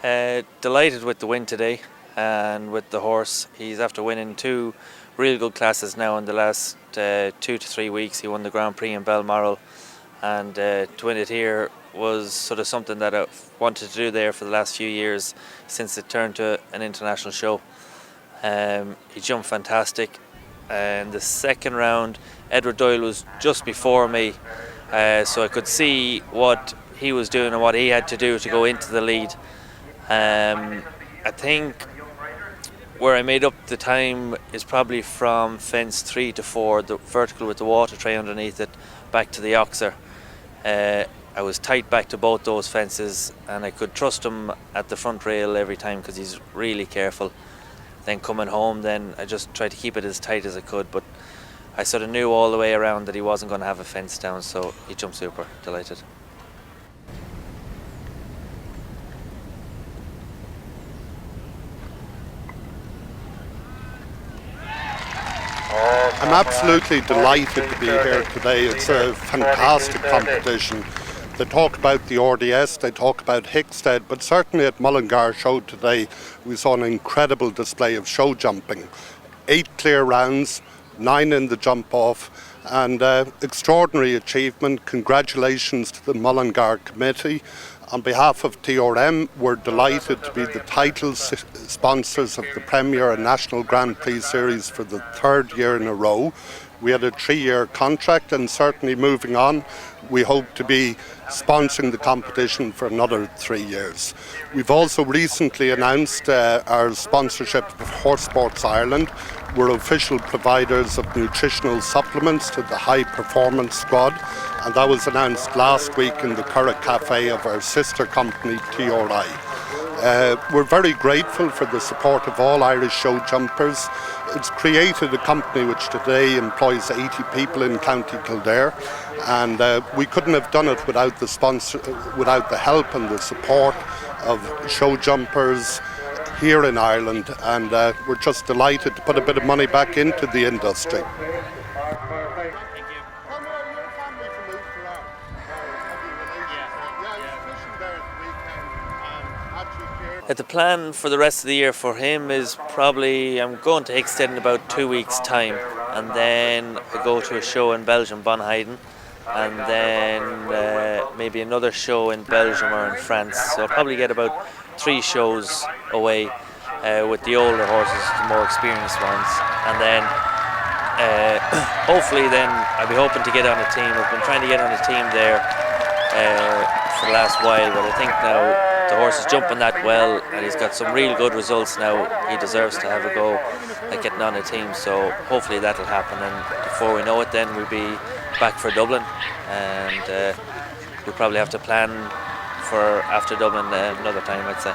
Delighted with the win today and with the horse. He's after winning two real good classes now in the last 2 to 3 weeks. He won the Grand Prix in Balmoral, and to win it here was sort of something that I wanted to do there for the last few years since it turned to an international show. He jumped fantastic. In the second round, Edward Doyle was just before me, so I could see what he was doing and what he had to do to go into the lead. I think where I made up the time is probably from fence 3 to 4, the vertical with the water tray underneath it, back to the Oxer. I was tight back to both those fences, and I could trust him at the front rail every time because he's really careful. Then coming home, then I just tried to keep it as tight as I could, but I sort of knew all the way around that he wasn't going to have a fence down, so he jumped super. Delighted. I'm absolutely delighted to be here today. It's a fantastic competition. They talk about the RDS, they talk about Hickstead, but certainly at Mullingar show today we saw an incredible display of show jumping. 8 clear rounds, 9 in the jump off, and extraordinary achievement. Congratulations to the Mullingar committee. On behalf of TRM, we're delighted to be the title sponsors of the Premier and National Grand Prix Series for the 3rd year in a row. We had a 3-year contract, and certainly moving on, we hope to be sponsoring the competition for another 3 years. We've also recently announced our sponsorship of Horse Sports Ireland. We're official providers of nutritional supplements to the high performance squad, and that was announced last week in the Curragh Cafe of our sister company TRI. We're very grateful for the support of all Irish show jumpers. It's created a company which today employs 80 people in County Kildare, and we couldn't have done it without the help and the support of show jumpers here in Ireland, and we're just delighted to put a bit of money back into the industry. The plan for the rest of the year for him is probably, I'm going to Hickstead in about 2 weeks' time, and then I go to a show in Belgium, Bonheiden, and then maybe another show in Belgium or in France. So I'll probably get about 3 shows away with the older horses, the more experienced ones, and then hopefully then I'll be hoping to get on a team. I've been trying to get on a team there for the last while, but I think now the horse is jumping that well, and he's got some real good results now. He deserves to have a go at getting on a team, so hopefully that'll happen, and before we know it then we'll be back for Dublin, and we'll probably have to plan for after Dublin another time, I'd say.